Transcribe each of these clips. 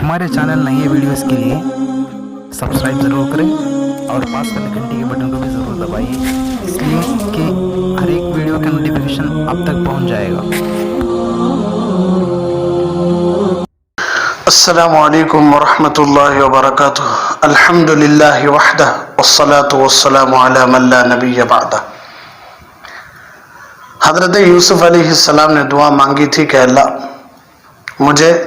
हमारे चैनल नए वीडियोस के लिए सब्सक्राइब ज़रूर करें और पास वाले घंटी के बटन को भी ज़रूर दबाइए, इसलिए कि हर एक वीडियो का नोटिफिकेशन आप तक पहुंच जाएगा। अस्सलामु अलैकुम वरहमतुल्लाहि वबरकातुह। अल्हम्दुलिल्लाहि वहदह वस्सलातु वस्सलामु अला मन ला नबिय्य बअदह। हज़रत यूसुफ अलैहिस्सलाम ने दुआ मांगी थी कि अल्लाह मुझे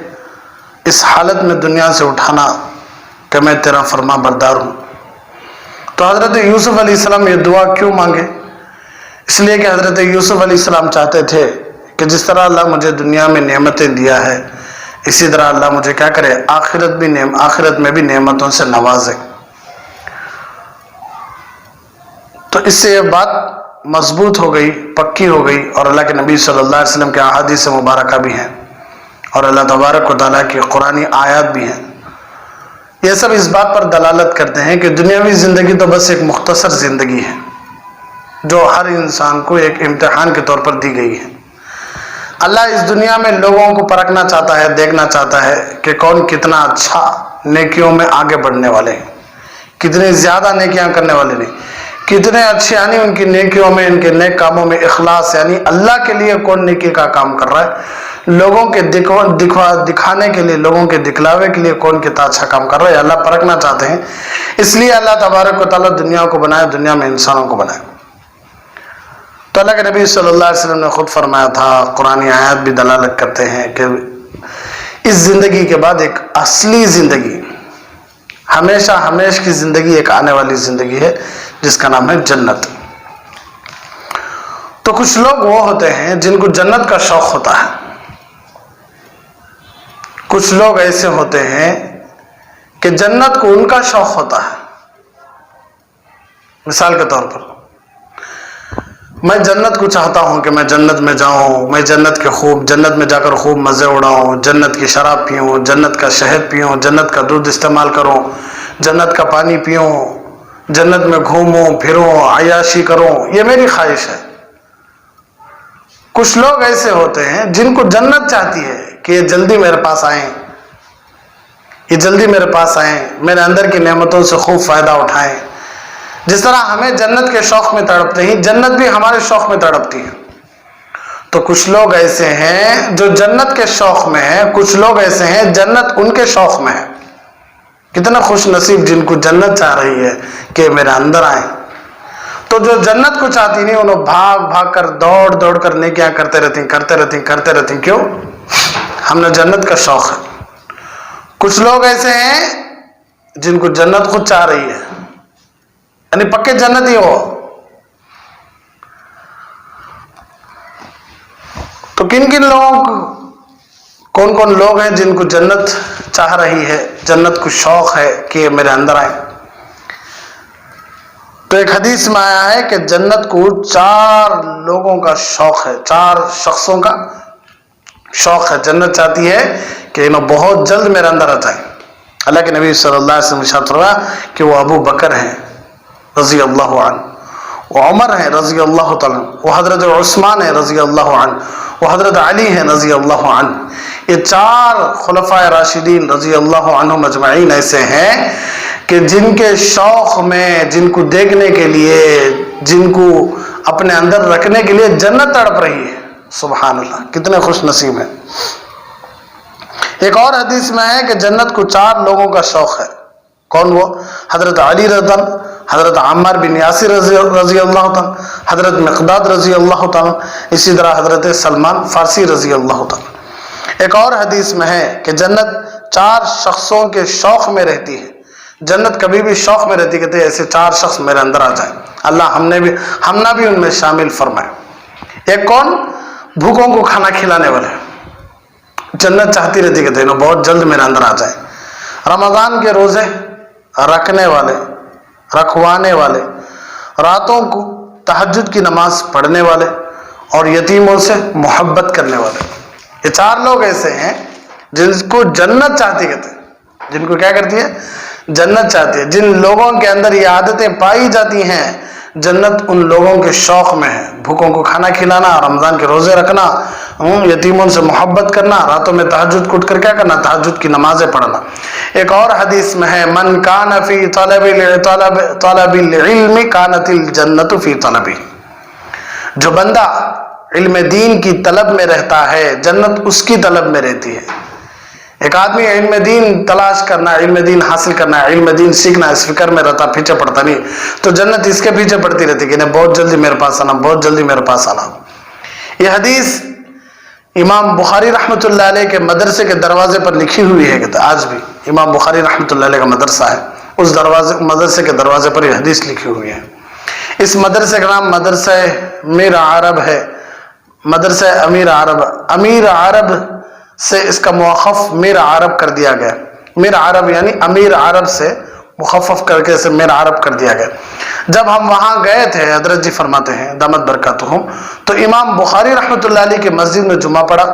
इस हालत में दुनिया से उठाना कि मैं तेरा फरमा बरदार हूँ। तो हज़रत यूसुफ अलैहिस्सलाम ये दुआ क्यों मांगे? इसलिए कि हज़रत यूसुफ अलैहिस्सलाम चाहते थे कि जिस तरह अल्लाह मुझे दुनिया में नेमतें दिया है, इसी तरह अल्लाह मुझे क्या करे, आखिरत में भी नेमतों से नवाजे। तो इससे ये बात मजबूत हो गई, पक्की हो गई, और अल्लाह के नबी सल्लल्लाहु अलैहि वसल्लम के अहादीस मुबारका भी हैं और अल्लाह तबारक व तआला की कुरानी आयत भी हैं। ये सब इस बात पर दलालत करते हैं कि दुनियावी ज़िंदगी तो बस एक मुख्तसर ज़िंदगी है जो हर इंसान को एक इम्तिहान के तौर पर दी गई है। अल्लाह इस दुनिया में लोगों को परखना चाहता है, देखना चाहता है कि कौन कितना अच्छा नेकियों में आगे बढ़ने वाले हैं, कितनी ज़्यादा नेकियां करने वाले नहीं, कितने अच्छे यानी उनकी नेकियों में, इनके नेक कामों में इखलास, यानी अल्लाह के लिए कौन नेकी का काम कर रहा है, लोगों के दिखाने के लिए, लोगों के दिखलावे के लिए कौन कितना अच्छा काम कर रहा है, अल्लाह परखना चाहते हैं। इसलिए अल्लाह तबारक व तआला दुनिया को बनाए, दुनिया में इंसानों को बनाए। तो अल्लाह के नबी सल्लल्लाहु अलैहि वसल्लम ने खुद फरमाया था, कुरानी आयत भी दलालत करते हैं कि इस ज़िंदगी के बाद एक असली ज़िंदगी, हमेशा हमेश की ज़िंदगी, एक आने वाली ज़िंदगी है जिसका नाम है जन्नत। तो कुछ लोग वो होते हैं जिनको जन्नत का शौक होता है, कुछ लोग ऐसे होते हैं कि जन्नत को उनका शौक होता है। मिसाल के तौर पर मैं जन्नत को चाहता हूं कि मैं जन्नत में जाऊं, मैं जन्नत में जाकर खूब मजे उड़ाऊं, जन्नत की शराब पीऊं, जन्नत का शहद पीऊं, जन्नत का दूध इस्तेमाल करूं, जन्नत का पानी पीऊं, जन्नत में घूमूं फिरूं, अय्याशी करूं, ये मेरी ख्वाहिश है। कुछ लोग ऐसे होते हैं जिनको जन्नत चाहती है कि ये जल्दी मेरे पास आए, ये जल्दी मेरे पास आए, मेरे अंदर की नेमतों से खूब फायदा उठाएं। जिस तरह हमें जन्नत के शौक में तड़पते हैं, जन्नत भी हमारे शौक में तड़पती है। तो कुछ लोग ऐसे हैं जो जन्नत के शौक में है, कुछ लोग ऐसे हैं जन्नत उनके शौक में है। कितना खुश नसीब जिनको जन्नत चाह रही है कि मेरे अंदर आए। तो जो जन्नत को चाहती नहीं, उन्हें भाग भाग कर, दौड़ दौड़ कर नेकियां करते रहती। क्यों? हमने जन्नत का शौक है। कुछ लोग ऐसे हैं जिनको जन्नत खुद चाह रही है, यानी पक्के जन्नती हो। तो किन किन लोग, कौन कौन लोग हैं जिनको जन्नत चाह रही है, जन्नत को शौक है कि मेरे अंदर आए? तो एक हदीस में आया है कि जन्नत को 4 लोगों का शौक है, 4 शख्सों का शौक है। जन्नत चाहती है कि इन्हें बहुत जल्द मेरे अंदर आ जाए। अल्लाह के नबी सल्लल्लाहु अलैहि वसल्लम इरशाद फरमाया कि वो अबू बकर हैं रज़ी अल्लाह अन्हु, वो उमर हैं रज़ी अल्लाह तआला, वो हज़रत उस्मान हैं रज़ी अल्लाह अन्हु, वो हज़रत अली हैं रज़ी अल्लाह अन्हु। ये 4 खुलफाए राशिदीन रज़ी अल्लाह अन्हुम अजमईन ऐसे हैं कि जिनके शौक में, जिनको देखने के लिए, जिनको अपने अंदर रखने के लिए जन्नत तड़प रही है। सुभान अल्लाह, कितने खुश नसीब हैं। एक और हदीस में है कि जन्नत को 4 लोगों का शौक है। कौन वो? हज़रत अली रज़ी, हज़रत अम्मार बिन यासिर रज़ी अल्लाह तआला, हज़रत मिक़दाद रज़ी अल्लाह तआला, इसी तरह हज़रत सलमान फारसी रज़ी अल्लाह तआला। एक और हदीस में है कि जन्नत 4 शख्सों के शौक में रहती है। जन्नत कभी भी शौक में रहती, कहते ऐसे 4 शख्स मेरे अंदर आ जाए, अल्लाह हमना भी उनमें शामिल फरमाए। एक कौन? भूखों को खाना खिलाने वाले, जन्नत चाहती रहती, कहते हैं बहुत जल्द मेरे अंदर आ जाए। रमज़ान के रोजे रखने वाले, रखवाने वाले, रातों को तहज्जुद की नमाज पढ़ने वाले और यतीमों से मोहब्बत करने वाले, ये 4 लोग ऐसे हैं जिनको जन्नत चाहती, कहते हैं जिनको क्या करती है? जन्नत चाहती है। जिन लोगों के अंदर ये आदतें पाई जाती हैं, जन्नत उन लोगों के शौक़ में है, भूखों को खाना खिलाना, रमज़ान के रोज़े रखना, यतीमों से मोहब्बत करना, रातों में तहज्जुद उठ कर क्या करना, तहज्जुद की नमाज़ें पढ़ना। एक और हदीस में है, मन कान फ़ी तलबिल इल्मी कानतिल जन्नतु फ़ी तलबी। जो बंदा इल्म दीन की तलब में रहता है, जन्नत उसकी तलब में रहती है। एक आदमी इल्म दीन तलाश करना, इल्म दीन हासिल करना, इल्म दीन सीखना, इस फिक्र में रहता, पीछे पड़ता नहीं, तो जन्नत इसके पीछे पड़ती रहती कि नहीं बहुत जल्दी मेरे पास आना, बहुत जल्दी मेरे पास आना। ये हदीस इमाम बुखारी रहमतुल्लाह अलैह के मदरसे के दरवाजे पर लिखी हुई है। कि आज भी इमाम बुखारी रहमतुल्लाह अलैह का मदरसा है, उस मदरसे के दरवाजे पर यह हदीस लिखी हुई है। इस मदरसे का नाम मदरसा मीर अरब है, मदरसा अमीर अरब। अमीर अरब से इसका मुखफ़ मीर अरब कर दिया गया। मीर अरब यानी अमीर अरब से मुखफ़फ़ करके इसे मीर अरब कर दिया गया। जब हम वहाँ गए थे, हजरत जी फरमाते हैं दामत बरकतहुम, तो इमाम बुखारी रहमतुल्लाह अलैह की मस्जिद में जुमा पड़ा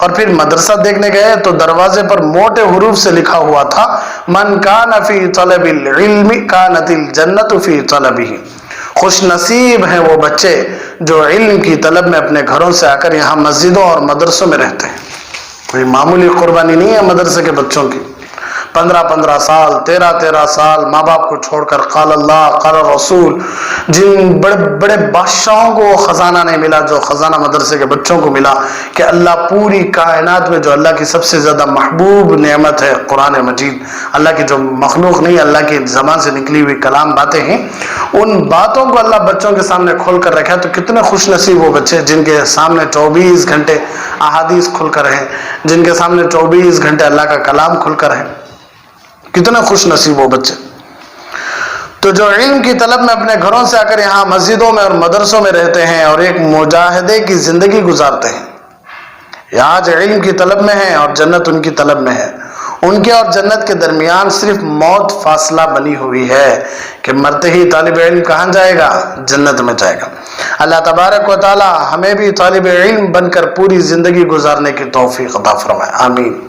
और फिर मदरसा देखने गए तो दरवाजे पर मोटे हुरूफ से लिखा हुआ था, मन कान फ़ी तलबिल इल्मी कानतिल जन्नतु फ़ी तलबिही। खुश नसीब हैं वो बच्चे जो इल्म की तलब में अपने घरों से आकर यहाँ मस्जिदों और मदरसों में रहते हैं। कोई मामूली कुर्बानी नहीं है मदरसे के बच्चों की। 15-15 साल, 13-13 साल माँ बाप को छोड़कर क़ाल अल्लाह क़ाल रसूल, जिन बड़े बड़े बादशाहों को वो ख़जाना नहीं मिला जो ख़जाना मदरसे के बच्चों को मिला, कि अल्लाह पूरी कायनात में जो अल्लाह की सबसे ज़्यादा महबूब नेमत है कुरान मजीद, अल्लाह की जो मखलूक नहीं, अल्लाह की ज़बान से निकली हुई कलाम बातें हैं, उन बातों को अल्लाह बच्चों के सामने खोल कर रखा है। तो कितने खुश नसीब वो बच्चे जिनके सामने 24 घंटे अहादीस खुलकर हैं, जिनके सामने 24 घंटे अल्लाह का कलाम खुलकर है। कितने खुश नसीब वो बच्चे। तो जो इल्म की तलब में अपने घरों से आकर यहाँ मस्जिदों में और मदरसों में रहते हैं और एक मुजाहिदे की जिंदगी गुजारते हैं, ये आज इल्म की तलब में है और जन्नत उनकी तलब में है। उनके और जन्नत के दरमियान सिर्फ मौत फासला बनी हुई है कि मरते ही तालिब इल्म कहाँ जाएगा, जन्नत में जाएगा। अल्लाह तबारक व तआला हमें भी तालिब इल्म बनकर पूरी जिंदगी गुजारने की तौफीक अता फरमाए, आमीन।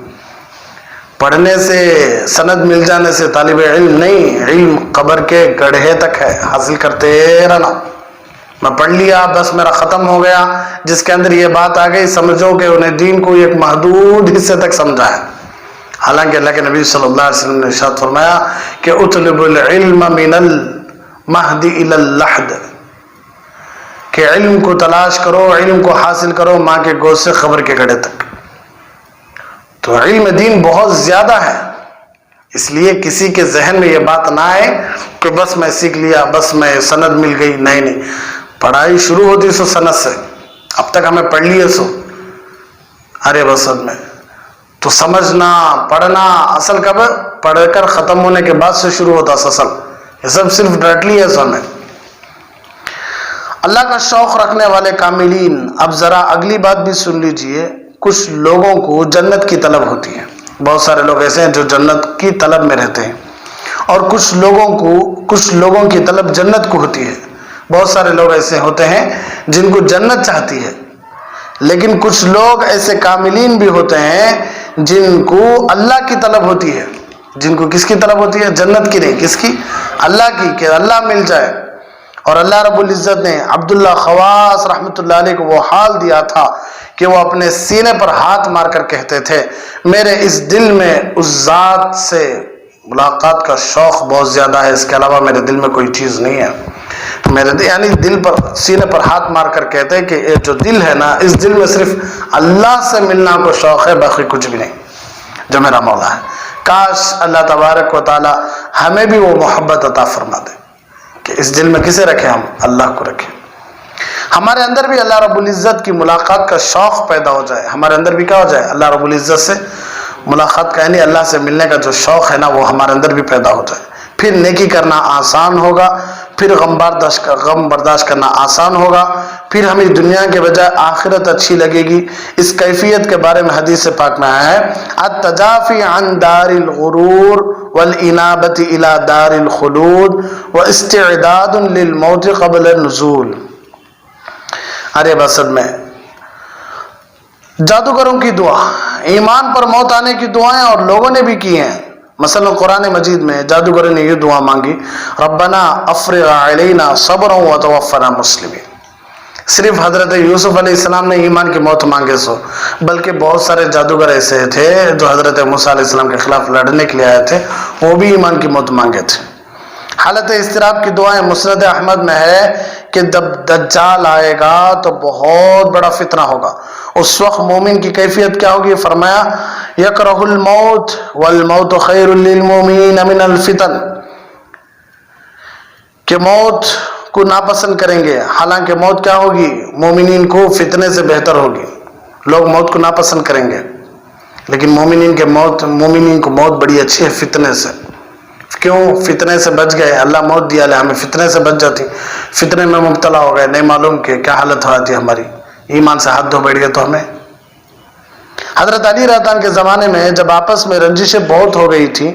पढ़ने से, सनद मिल जाने से तालिब इल्म नहीं, इल्म कब्र के गड्ढे तक है, हासिल करते रहना। मैं पढ़ लिया बस मेरा ख़त्म हो गया, जिसके अंदर ये बात आ गई समझो कि उन्हें दीन को एक महदूद हिस्से तक समझा है। हालांकि अल्लाह के नबी सल्लल्लाहु अलैहि वसल्लम ने इरशाद फरमाया कि उतलबुल इल्म मिनल महदी इलल लहद, कि इल्म को तलाश करो, इल्म को हासिल करो माँ के गोद से खबर के गड्ढे तक। तो इल्म दीन बहुत ज्यादा है, इसलिए किसी के जहन में ये बात ना आए कि बस मैं सीख लिया, बस मैं सनद मिल गई। नहीं नहीं, पढ़ाई शुरू होती सो सनद से, अब तक हमें पढ़ लिए सो अरे बस में, तो समझना पढ़ना असल कब, पढ़कर खत्म होने के बाद से शुरू होता असल। ये सब सिर्फ रट लिया सो में। अल्लाह का शौक रखने वाले कामिलीन, अब जरा अगली बात भी सुन लीजिए। कुछ लोगों को जन्नत की तलब होती है, बहुत सारे लोग ऐसे हैं जो जन्नत की तलब में रहते हैं, और कुछ लोगों की तलब जन्नत को होती है। बहुत सारे लोग ऐसे होते हैं जिनको जन्नत चाहती है, लेकिन कुछ लोग ऐसे कामिलीन भी होते हैं जिनको अल्लाह की तलब होती है। जिनको किसकी तलब होती है? जन्नत की नहीं, किसकी? अल्लाह की, कि अल्लाह मिल जाए। और अल्लाह रब्बुल इज़्ज़त ने अब्दुल्लाह खवास रहमतुल्लाह अलैह को वो हाल दिया था कि वो अपने सीने पर हाथ मारकर कहते थे, मेरे इस दिल में उस ज़ात से मुलाकात का शौक़ बहुत ज़्यादा है, इसके अलावा मेरे दिल में कोई चीज़ नहीं है। मेरे यानी दिल पर, सीने पर हाथ मारकर कहते हैं कि ये जो दिल है ना, इस दिल में सिर्फ अल्लाह से मिलना को शौक़ है, बाकी कुछ भी नहीं, जो मेरा मौला है। काश अल्लाह तबारक व तआला हमें भी वो मोहब्बत अता फरमा दे कि इस दिल में किसे रखें हम? अल्लाह को रखें। हमारे अंदर भी अल्लाह रब्बुल इज़्ज़त की मुलाकात का शौक़ पैदा हो जाए, हमारे अंदर भी क्या हो जाए? अल्लाह रब्बुल इज़्ज़त से मुलाकात का, यानी अल्लाह से मिलने का जो शौक़ है ना, वो हमारे अंदर भी पैदा हो जाए। फिर नेकी करना आसान होगा, फिर गम बर्दाश्त करना आसान होगा, फिर हमें दुनिया के बजाय आखिरत अच्छी लगेगी। इस कैफियत के बारे में हदीस पाक में आया है, अत-तजाफी अन दारिल गुरूर वल इनाबती इला दारिल खुलूद व इस्तिअदादुन लिल मौत क़ब्ल नुज़ूल। अरे बसद में जादूगरों की दुआ, ईमान पर मौत आने की दुआएं और लोगों ने भी की हैं, مثلا قرآن مجید میں جادوگر نے یہ دعا مانگی، ربنا افرغ علینا صبرا وتوفنا مسلمین۔ صرف حضرت یوسف علیہ السلام نے ایمان کی موت مانگے سو، بلکہ بہت سارے جادوگر ایسے تھے جو حضرت موسیٰ علیہ السلام کے خلاف لڑنے کے لیے آئے تھے، وہ بھی ایمان کی موت مانگے تھے۔ حالت اضطراب کی دعائیں مسند احمد میں ہے کہ جب دجال آئے گا تو بہت بڑا فتنہ ہوگا، اس وقت مومن کی کیفیت کیا ہوگی؟ فرمایا یکرہ الموت والموت خیر للمومنین من الفتن، کہ موت کو ناپسند کریں گے، حالانکہ موت کیا ہوگی؟ مومنین کو فتنے سے بہتر ہوگی۔ لوگ موت کو ناپسند کریں گے، لیکن مومنین کو موت بڑی اچھی ہے فتنے سے۔ کیوں؟ فتنے سے بچ گئے، اللہ موت دیا لے، ہمیں فتنے سے بچ جاتی، فتنے میں مبتلا ہو گئے، نہیں معلوم کہ کیا حالت ہو جاتی ہماری، ایمان سے ہاتھ دھو بیٹھ گئے تو ہمیں۔ حضرت علی رضی اللہ عنہ کے زمانے میں جب آپس میں رنجشیں بہت ہو گئی تھی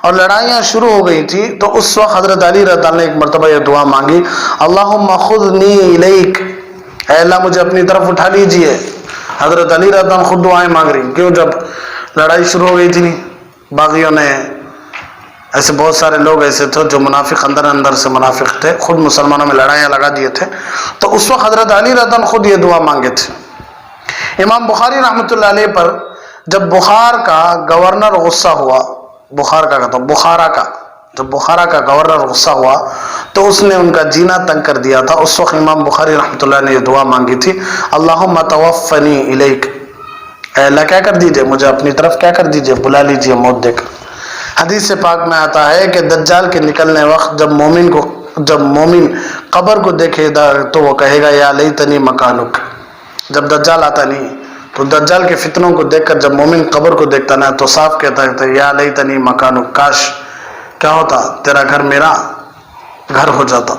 اور لڑائیاں شروع ہو گئی تھی، تو اس وقت حضرت علی رضی اللہ عنہ نے ایک مرتبہ یہ دعا مانگی، اللہم خذنی الیک، اے اللہ مجھے اپنی طرف اٹھا لیجئے۔ حضرت علی رضی اللہ عنہ خود دعائیں مانگ رہی، کیوں؟ جب لڑائی شروع ہو گئی تھی، باغیوں نے، ایسے بہت سارے لوگ ایسے تھے جو منافق اندر سے منافق تھے، خود مسلمانوں میں لڑائیاں لگا دیے تھے، تو اس وقت حضرت علی رضی اللہ عنہ خود یہ دعا مانگے تھے۔ امام بخاری رحمۃ اللہ علیہ پر جب بخار کا گورنر غصہ ہوا، جب بخارا کا گورنر غصہ ہوا تو اس نے ان کا جینا تنگ کر دیا تھا، اس وقت امام بخاری رحمۃ اللہ نے یہ دعا مانگی تھی، اللہم توفنی الیک، اے اللہ کیا کر دیجئے، مجھے اپنی طرف کیا کر دیجئے، بلا لیجئے موت دے کر۔ حدیث سے پاک میں آتا ہے کہ دجال کے نکلنے وقت جب مومن قبر کو دیکھے گا تو وہ کہے گا یا لیتنی مکانک۔ جب دجال آتا نہیں تو دجال کے فتنوں کو دیکھ کر جب مومن قبر کو دیکھتا نا تو صاف کہتا ہے یا لیتنی مکانک، کاش کیا ہوتا تیرا گھر میرا گھر ہو جاتا،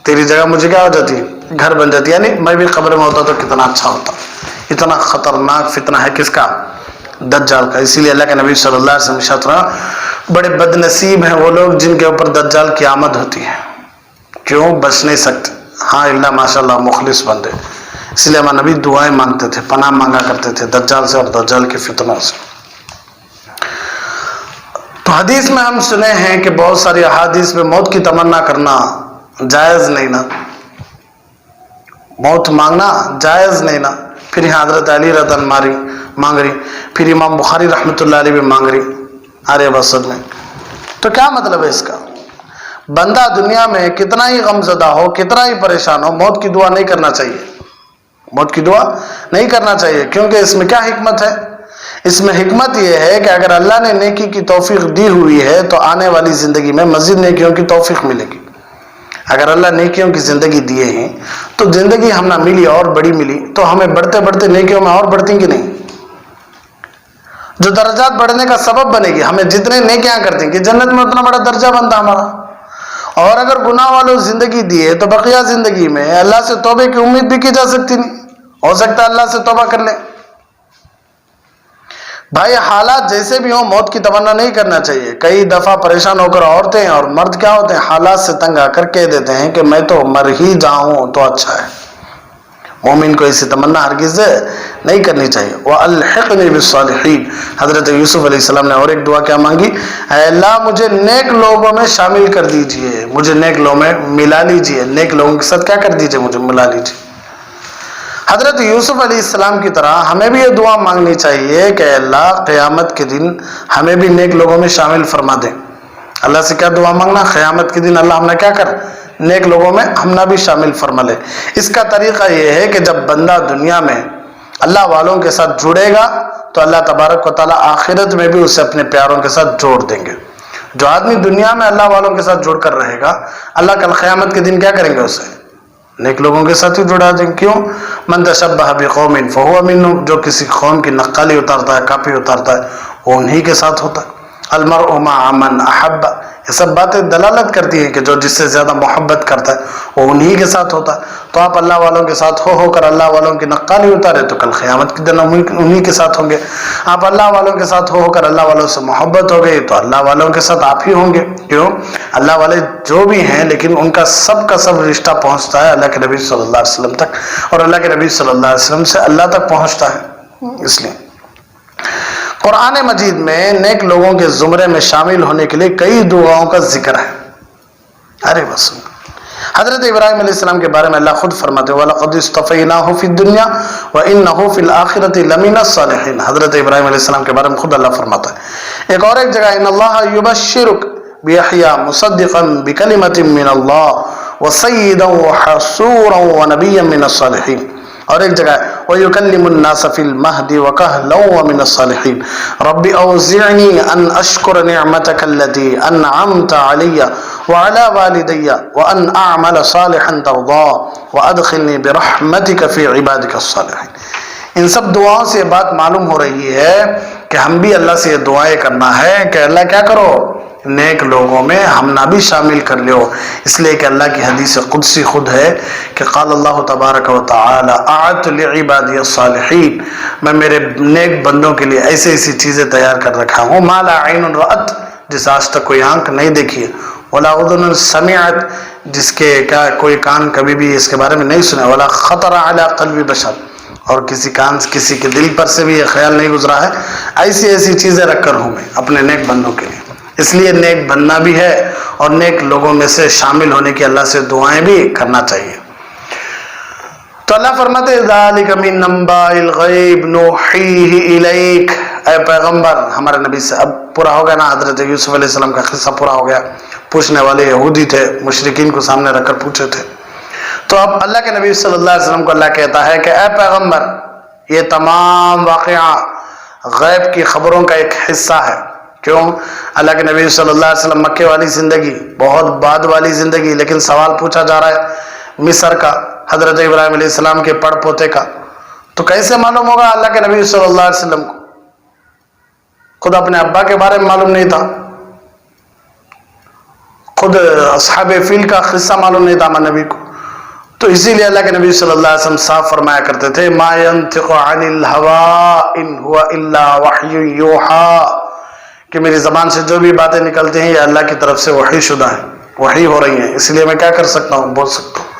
تیری جگہ مجھے کیا ہو جاتی، گھر بن جاتی، یعنی میں بھی قبر میں ہوتا تو کتنا اچھا ہوتا۔ اتنا خطرناک فتنہ ہے کس کا؟ دجال کا۔ اسی لیے اللہ کے نبی صلی اللہ علیہ وسلم ارشاد فرمایا بڑے بد نصیب ہیں وہ لوگ جن کے اوپر دجال کی آمد ہوتی ہے۔ کیوں؟ بچ نہیں سکتے، ہاں اللہ ماشاء اللہ مخلص بندے۔ اس لیے ہمارے نبی دعائیں مانگتے تھے، پناہ مانگا کرتے تھے دجال سے اور دجال کے فتنوں سے۔ تو حدیث میں ہم سنے ہیں کہ بہت ساری احادیث میں موت کی تمنا کرنا جائز نہیں نا، موت مانگنا جائز نہیں نا۔ پھر یہاں حضرت علی رضی اللہ عنہ مانگ رہی، پھر امام بخاری رحمۃ اللہ علیہ بھی مانگ رہی آریہ وسط میں۔ تو کیا مطلب ہے اس کا؟ بندہ دنیا میں کتنا ہی غم زدہ ہو، کتنا ہی پریشان ہو، موت کی دعا نہیں کرنا چاہیے، موت کی دعا نہیں کرنا چاہیے، کیونکہ اس میں کیا حکمت ہے؟ اس میں حکمت یہ ہے کہ اگر اللہ نے نیکی کی توفیق دی ہوئی ہے تو آنے والی زندگی میں مزید نیکیوں کی توفیق ملے گی۔ اگر اللہ نیکیوں کی زندگی دیے ہیں تو زندگی ہم نہ ملی اور بڑی ملی تو ہمیں بڑھتے بڑھتے نیکیوں میں اور بڑھتی کہ نہیں، جو درجات بڑھنے کا سبب بنے گی، ہمیں جتنے نیکیاں کرتے ہیں کہ جنت میں اتنا بڑا درجہ بنتا ہمارا۔ اور اگر گناہ والوں زندگی دیے تو بقیہ زندگی میں اللہ سے توبے کی امید بھی کی جا سکتی نہیں، ہو سکتا ہے اللہ سے توبہ کر لیں۔ بھائی حالات جیسے بھی ہوں موت کی تمنا نہیں کرنا چاہیے۔ کئی دفعہ پریشان ہو کر عورتیں اور مرد کیا ہوتے ہیں، حالات سے تنگ آ کر کہہ دیتے ہیں کہ میں تو مر ہی جاؤں تو اچھا ہے۔ مومن کو ایسی تمنا ہرگز نہیں کرنی چاہیے۔ وَأَلْحِقْنِي بِالصَّالِحِينَ، حضرت یوسف علیہ السلام نے اور ایک دعا کیا مانگی، اے اللہ مجھے نیک لوگوں میں شامل کر دیجئے، مجھے نیک لوگوں میں ملا لیجئے، نیک لوگوں کے ساتھ کیا کر دیجئے، مجھے ملا لیجئے۔ حضرت یوسف علیہ السلام کی طرح ہمیں بھی یہ دعا مانگنی چاہیے کہ اللہ قیامت کے دن ہمیں بھی نیک لوگوں میں شامل فرما دے۔ اللہ سے کیا دعا مانگنا؟ قیامت کے دن اللہ ہم نے کیا کر، نیک لوگوں میں ہم نہ بھی شامل فرما لے۔ اس کا طریقہ یہ ہے کہ جب بندہ دنیا میں اللہ والوں کے ساتھ جڑے گا تو اللہ تبارک و تعالیٰ آخرت میں بھی اسے اپنے پیاروں کے ساتھ جوڑ دیں گے۔ جو آدمی دنیا میں اللہ والوں کے ساتھ جڑ کر رہے گا، اللہ کل قیامت کے دن کیا کریں گے، اسے نیک لوگوں کے ساتھ ہی جڑا دیں۔ کیوں؟ من تشبہ بقوم فہو منہم، جو کسی قوم کی نقالی اتارتا ہے، کاپی اتارتا ہے، وہ انہی کے ساتھ ہوتا ہے۔ المرء مع من احب، یہ سب باتیں دلالت کرتی ہیں کہ جو جس سے زیادہ محبت کرتا ہے وہ انہی کے ساتھ ہوتا ہے۔ تو آپ اللہ والوں کے ساتھ ہو کر اللہ والوں کی نقالی اتارے تو کل قیامت کے دن انہی کے ساتھ ہوں گے۔ آپ اللہ والوں کے ساتھ ہو کر اللہ والوں سے محبت ہو گئی تو اللہ والوں کے ساتھ آپ ہی ہوں گے۔ کیوں؟ اللہ والے جو بھی ہیں لیکن ان کا سب رشتہ پہنچتا ہے اللہ کے نبی صلی اللہ علیہ وسلم تک، اور اللہ کے نبی صلی اللہ علیہ وسلم سے اللہ تک پہنچتا ہے۔ اس لیے قرآن مجید میں نیک لوگوں کے زمرے میں شامل ہونے کے لیے کئی دعاؤں کا ذکر ہے. ارے بس حضرت ابراہیم علیہ السلام کے بارے میں اللہ خود فرماتے ہیں وَلَقَدِ اصْطَفَيْنَاهُ فِي الدُّنْيَا وَإِنَّهُ فِي الْآخِرَةِ لَمِنَ الصَّالِحِينَ. حضرت ابراہیم علیہ السلام کے بارے میں خود اللہ فرماتا ہے. ایک اور ایک جگہ ان اللہ یبشرک بِيَحْيَىٰ مُصَدِّقًا بِكَلِمَةٍ مِّنَ اللَّهِ وَسَيِّدًا وَحَصُورًا وَنَبِيًّا مِّنَ الصَّالِحِينَ. اور ایک جگہ وَيُكَلِّمُ النَّاسَ فِي الْمَهْدِ وَكَهْلًا وَمِنَ الصَّالِحِينَ. رَبِّ أَوْزِعْنِي أَنْ أَشْكُرَ نِعْمَتَكَ الَّتِي أَنْعَمْتَ عَلَيَّ وَعَلَى وَالِدَيَّ وَأَنْ أَعْمَلَ صَالِحًا تَرْضَاهُ وَأَدْخِلْنِي بِرَحْمَتِكَ فِي عِبَادِكَ الصَّالِحِينَ. ان سب دعاؤں سے یہ بات معلوم ہو رہی ہے کہ ہم بھی اللہ سے یہ دعائیں کرنا ہے کہ اللہ کیا کرو نیک لوگوں میں ہم نہ بھی شامل کر لیو. اس لیے کہ اللہ کی حدیث قدسی خود ہے کہ قال اللہ تبارک و تعالی اعدت لعبادی الصالحین، میں میرے نیک بندوں کے لیے ایسی ایسی چیزیں تیار کر رکھا ہوں ما لا عین رأت، جس آج تک کوئی آنکھ نہیں دیکھی ہے، ولا اذن سمعت، جس کے کیا کوئی کان کبھی بھی اس کے بارے میں نہیں سنا، ولا خطر علی قلب بشر، اور کسی کے دل پر سے بھی یہ خیال نہیں گزرا ہے. ایسی ایسی چیزیں رکھ کر ہوں میں اپنے نیک بندوں کے لیے. اس لیے نیک بننا بھی ہے اور نیک لوگوں میں سے شامل ہونے کی اللہ سے دعائیں بھی کرنا چاہیے. تو اللہ فرماتے ذالک من انباء الغیب نوحیہ الیک، اے پیغمبر ہمارے نبی سے اب پورا ہو گیا نا، حضرت یوسف علیہ السلام کا قصہ پورا ہو گیا. پوچھنے والے یہودی تھے، مشرکین کو سامنے رکھ کر پوچھے تھے. تو اب اللہ کے نبی صلی اللہ علیہ وسلم کو اللہ کہتا ہے کہ اے پیغمبر یہ تمام واقعہ غیب کی خبروں کا ایک حصہ ہے. کیوں؟ اللہ کے نبی صلی اللہ علیہ وسلم مکے والی زندگی بہت بعد والی زندگی، لیکن سوال پوچھا جا رہا ہے مصر کا، حضرت ابراہیم علیہ السلام کے پڑ پوتے کا. تو کیسے معلوم ہوگا اللہ کے نبی صلی اللہ علیہ وسلم کو؟ خود اپنے ابا کے بارے میں معلوم نہیں تھا، خود اصحاب فیل کا قصہ معلوم نہیں تھا ہمارے نبی کو. تو اسی لیے اللہ کے نبی صلی اللہ علیہ وسلم صاف فرمایا کرتے تھے ما ينطق عن الهوى ان هو الا وحی یوحى، کہ میری زبان سے جو بھی باتیں نکلتی ہیں یہ اللہ کی طرف سے وحی شدہ ہیں، وحی ہو رہی ہیں، اس لیے میں کیا کر سکتا ہوں، بول سکتا ہوں.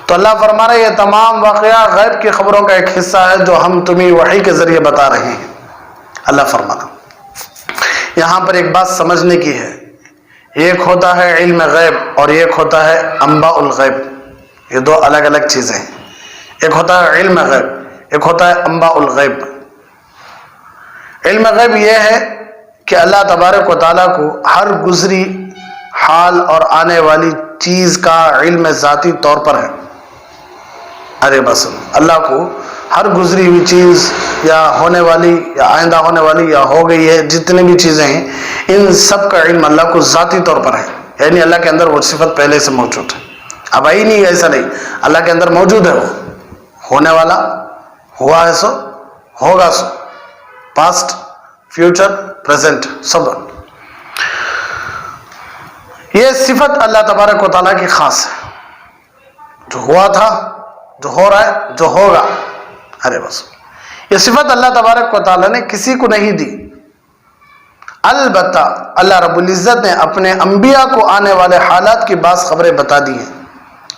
تو اللہ فرما رہے یہ تمام واقعہ غیب کی خبروں کا ایک حصہ ہے جو ہم تمہیں وحی کے ذریعے بتا رہے ہیں. اللہ فرمانا یہاں پر ایک بات سمجھنے کی ہے، ایک ہوتا ہے علم غیب اور ایک ہوتا ہے انباء الغیب. یہ دو الگ الگ چیزیں ہیں. ایک ہوتا ہے علم غیب، ایک ہوتا ہے انباء الغیب. علم غیب یہ ہے کہ اللہ تبارک و تعالیٰ کو ہر گزری حال اور آنے والی چیز کا علم ذاتی طور پر ہے. ارے بس اللہ کو ہر گزری ہوئی چیز یا ہونے والی یا آئندہ ہونے والی یا ہو گئی ہے جتنی بھی چیزیں ہیں ان سب کا علم اللہ کو ذاتی طور پر ہے. یعنی اللہ کے اندر وہ صفت پہلے سے موجود ہے. اب آئی نہیں، ایسا نہیں، اللہ کے اندر موجود ہے، وہ ہونے والا ہوا ہے سو ہوگا سو، پاسٹ فیوچر پریزنٹ سب. یہ صفت اللہ تبارک و تعالیٰ کی خاص ہے، جو ہوا تھا، جو ہو رہا ہے، جو ہوگا. ارے بس یہ صفت اللہ تبارک و تعالیٰ نے کسی کو نہیں دی. البتہ اللہ رب العزت نے اپنے انبیاء کو آنے والے حالات کی بعض خبریں بتا دی ہیں.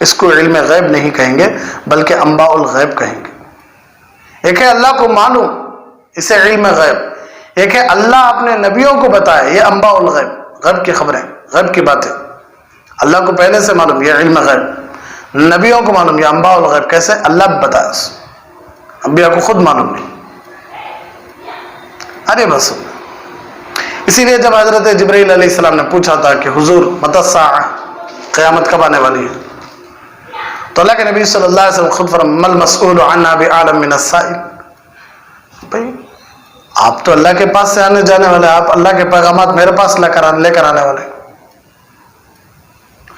اس کو علم غیب نہیں کہیں گے بلکہ انباء الغیب کہیں گے. ایک ہے اللہ کو معلوم، اسے علم غیب. ایک ہے اللہ اپنے نبیوں کو بتائے، یہ انباء الغیب، غیب کی خبریں، غیب کی باتیں. اللہ کو پہلے سے معلوم، یہ علم غیب. نبیوں کو معلوم، یہ انباء الغیب. کیسے؟ اللہ بتایا، انبیاء کو خود معلوم نہیں. ارے بس اسی لیے جب حضرت جبرائیل علیہ السلام نے پوچھا تھا کہ حضور متی الساعہ، قیامت کب آنے والی ہے، تو اللہ کے نبی صلی اللہ علیہ وسلم خود فرمایا مل مسئول عنہا بعالم من السائل. بھائی آپ تو اللہ کے پاس سے آنے جانے والے، آپ اللہ کے پیغامات میرے پاس لے کر آنے والے،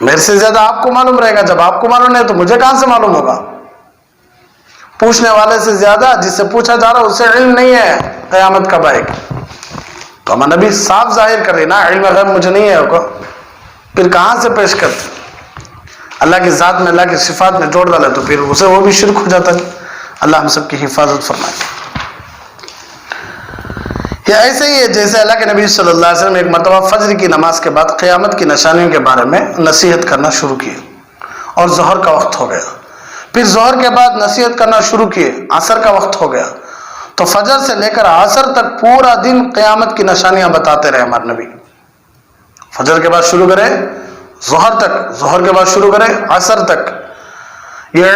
میرے سے زیادہ آپ کو معلوم رہے گا. جب آپ کو معلوم نہیں تو مجھے کہاں سے معلوم ہوگا؟ پوچھنے والے سے زیادہ جس سے پوچھا جا رہا اسے علم نہیں ہے قیامت کب آئے گی. تو ہمارا نبی صاف ظاہر کر رہی نا علم غیب مجھے نہیں ہے ہوگا، پھر کہاں سے پیش کرتے؟ اللہ کی ذات میں، اللہ کی صفات میں جوڑ ڈالے تو پھر اسے وہ بھی شرک ہو جاتا ہے. اللہ ہم سب کی حفاظت فرمائے. یہ ایسے ہی ہے جیسے اللہ کے نبی صلی اللہ علیہ وسلم ایک مرتبہ فجر کی نماز کے بعد قیامت کی نشانیوں کے بارے میں نصیحت کرنا شروع کیے اور ظہر کا وقت ہو گیا. پھر ظہر کے بعد نصیحت کرنا شروع کیے، عصر کا وقت ہو گیا. تو فجر سے لے کر عصر تک پورا دن قیامت کی نشانیاں بتاتے رہے ہمارے نبی. فجر کے بعد شروع کرے ظہر تک، ظہر کے بعد شروع کرے عصر تک. یہ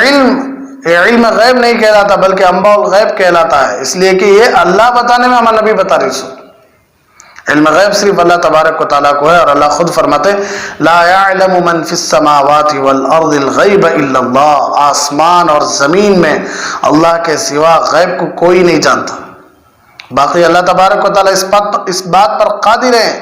علم غیب نہیں کہلاتا بلکہ انباء الغیب کہلاتا ہے، اس لیے کہ یہ اللہ بتانے میں ہمارے نبی بتا رہی سو. علم غیب صرف اللہ تبارک و تعالیٰ کو ہے، اور اللہ خود فرماتے لا يعلم من فی السماوات والارض الغیب الا اللہ. آسمان اور زمین میں اللہ کے سوا غیب کو کوئی نہیں جانتا. باقی اللہ تبارک و تعالیٰ اس بات پر قادر ہیں،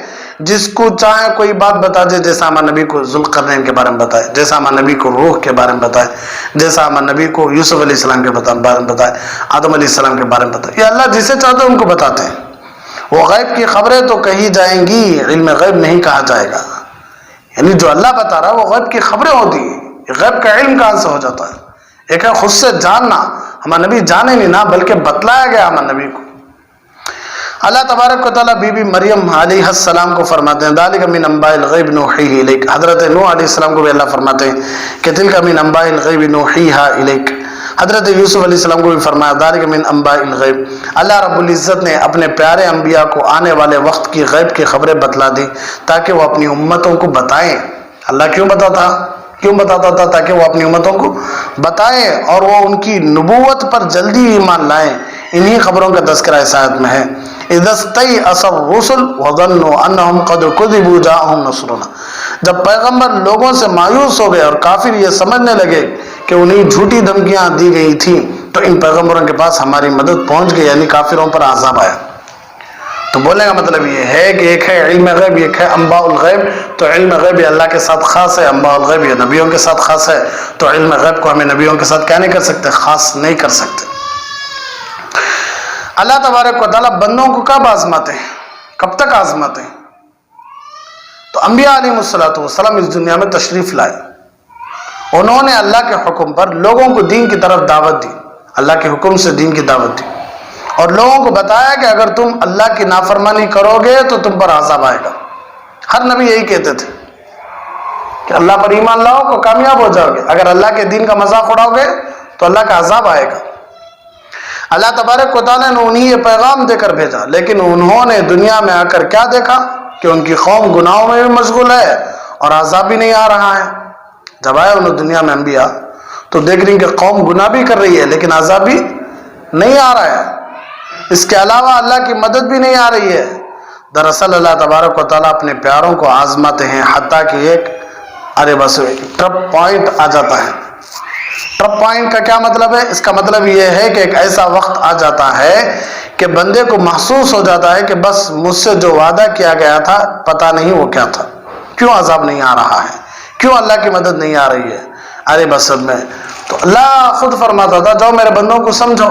جس کو چاہے کوئی بات بتا دے، جیسا ہمارے نبی کو ذوالقرنین کے بارے میں بتائے، جیسا ہمارے نبی کو روح کے بارے میں بتائے، جیسا ہمارے نبی کو یوسف علیہ السلام کے بارے میں بتائے، آدم علیہ السلام کے بارے میں بتائے. یہ اللہ جسے چاہتے ہیں ان کو بتاتے ہیں. وہ غیب کی خبریں تو کہی جائیں گی، علم غیب نہیں کہا جائے گا. یعنی جو اللہ بتا رہا ہے وہ غیب کی خبریں ہوتی ہیں. یہ غیب کا علم کہاں سے ہو جاتا ہے؟ ایک ہے خود سے جاننا، ہمارے نبی جانے نہیں نا بلکہ بتلایا گیا ہمارے نبی کو. اللہ تبارک و تعالیٰ بی بی مریم علیہ السلام کو فرماتے ہیں ذالک من انباء الغیب نوحیہ الیک. حضرت نوح علیہ السلام کو بھی اللہ فرماتے ہیں کہ تلک من انباء الغیب نوحیہا الیک. حضرت یوسف علیہ السلام کو بھی فرمایا ذالک من انباء الغیب. اللہ رب العزت نے اپنے پیارے انبیاء کو آنے والے وقت کی غیب کی خبریں بتلا دی تاکہ وہ اپنی امتوں کو بتائیں. اللہ کیوں بتاتا تھا؟ تاکہ وہ اپنی امتوں کو بتائیں اور وہ ان کی نبوت پر جلدی ایمان لائیں. انہی خبروں کا تذکرہ اس آیت میں ہے. اذا استيأس الرسل وظنوا انهم قد كذبوا جاءهم نصرنا. جب پیغمبر لوگوں سے مایوس ہو گئے اور کافر یہ سمجھنے لگے کہ انہیں جھوٹی دھمکیاں دی گئی تھیں تو ان پیغمبروں کے پاس ہماری مدد پہنچ گئی، یعنی کافروں پر عذاب آیا. تو بولنے کا مطلب یہ ہے کہ ایک ہے علم غیب، ایک ہے انباء الغیب. تو علم غیب یہ اللہ کے ساتھ خاص ہے، انباء الغیب یہ نبیوں کے ساتھ خاص ہے. تو علم غیب کو ہمیں نبیوں کے ساتھ کیا نہیں کر سکتے؟ خاص نہیں کر سکتے. اللہ تبارک و تعالیٰ بندوں کو کب آزماتے ہیں؟ کب تک آزماتے ہیں؟ تو انبیاء علیہ السلام اس دنیا میں تشریف لائے. انہوں نے اللہ کے حکم پر لوگوں کو دین کی طرف دعوت دی، اللہ کے حکم سے دین کی دعوت دی، اور لوگوں کو بتایا کہ اگر تم اللہ کی نافرمانی کرو گے تو تم پر عذاب آئے گا. ہر نبی یہی کہتے تھے کہ اللہ پر ایمان لاؤ کو کامیاب ہو جاؤ گے، اگر اللہ کے دین کا مذاق اڑاؤ گے تو اللہ کا عذاب آئے گا. اللہ تبارک و تعالیٰ نے انہیں یہ پیغام دے کر بھیجا، لیکن انہوں نے دنیا میں آ کر کیا دیکھا کہ ان کی قوم گناہوں میں بھی مشغول ہے اور عذاب بھی نہیں آ رہا ہے. جب آئے انہوں دنیا میں انبیاء تو دیکھ رہی کہ قوم گناہ بھی کر رہی ہے لیکن عذاب بھی نہیں آ رہا ہے. اس کے علاوہ اللہ کی مدد بھی نہیں آ رہی ہے. دراصل اللہ تبارک و تعالیٰ اپنے پیاروں کو آزماتے ہیں حتیٰ کہ ایک ٹرپ پوائنٹ آ جاتا ہے. ٹرپ پوائنٹ کا کیا مطلب ہے؟ اس کا مطلب یہ ہے کہ ایک ایسا وقت آ جاتا ہے کہ بندے کو محسوس ہو جاتا ہے کہ بس مجھ سے جو وعدہ کیا گیا تھا پتہ نہیں وہ کیا تھا، کیوں عذاب نہیں آ رہا ہے، کیوں اللہ کی مدد نہیں آ رہی ہے. بس میں تو اللہ خود فرماتا تھا جاؤ میرے بندوں کو سمجھو،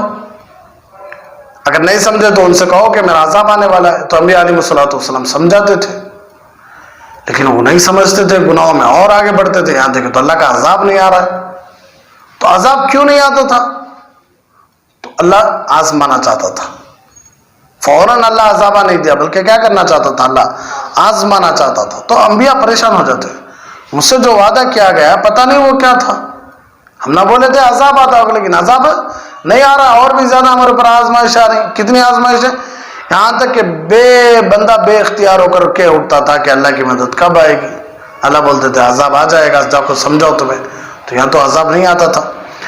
اگر نہیں سمجھے تو ان سے کہو کہ میرا عذاب آنے والا ہے. تو انبیاء علیہ السلام سمجھاتے تھے لیکن وہ نہیں سمجھتے تھے، گناہوں میں اور آگے بڑھتے تھے. یہاں دیکھیں تو اللہ کا عذاب نہیں آ رہا ہے. تو عذاب کیوں نہیں آتا تھا؟ تو اللہ آزمانا چاہتا تھا. فوراً اللہ عذابہ نہیں دیا بلکہ کیا کرنا چاہتا تھا؟ اللہ آزمانا چاہتا تھا. تو انبیاء پریشان ہو جاتے، مجھ سے جو وعدہ کیا گیا پتہ نہیں وہ کیا تھا. ہم نہ بولے تھے عذاب آتا ہوگا لیکن عذاب نہیں آ رہا، اور بھی زیادہ ہمارے اوپر آزمائش آ رہی. کتنی آزمائش ہے؟ یہاں تک کہ بندہ بے اختیار ہو کر کے اٹھتا تھا کہ اللہ کی مدد کب آئے گی. اللہ بولتے تھے عذاب آ جائے گا، جا کو سمجھاؤ تمہیں. تو یہاں تو عذاب نہیں آتا تھا.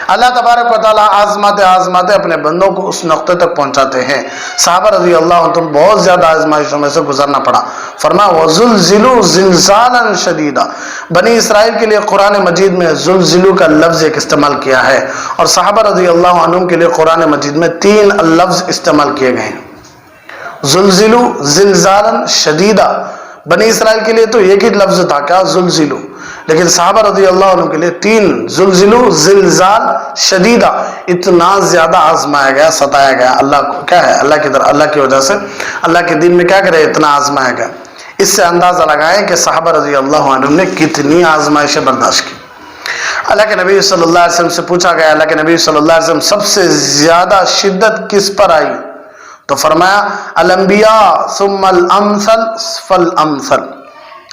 اللہ تبارک و تعالیٰ آزماتے اپنے بندوں کو اس نقطے تک پہنچاتے ہیں. صحابہ رضی اللہ عنہ بہت زیادہ آزمائشوں میں سے گزرنا پڑا. فرمایا وَزُلْزِلُوا زِلْزَالًا شَدِيدًا. بنی اسرائیل کے لیے قرآن مجید میں زلزلو کا لفظ ایک استعمال کیا ہے، اور صحابہ رضی اللہ عنہ کے لیے قرآن مجید میں 3 لفظ استعمال کیے گئے ہیں. زلزلو زلزالاً شدیدہ. بنی اسرائیل کے لیے تو ایک ہی لفظ تھا کیا؟ زلزلو. لیکن صحابہ رضی اللہ عنہ کے لیے 3 زلزلو زلزال شدیدہ. اتنا زیادہ آزمایا گیا، ستایا گیا. اللہ کو کیا ہے؟ اللہ کی وجہ سے اللہ کے دین میں کیا کرے؟ اتنا آزمایا گیا. اس سے اندازہ لگائیں کہ صحابہ رضی اللہ عنہ نے کتنی آزمائشیں برداشت کی. اللہ کے نبی صلی اللہ علیہ وسلم سے پوچھا گیا اللہ کے نبی صلی اللہ علیہ وسلم سب سے زیادہ شدت کس پر آئی؟ تو فرمایا الانبیاء ثم الامثل فالامثل.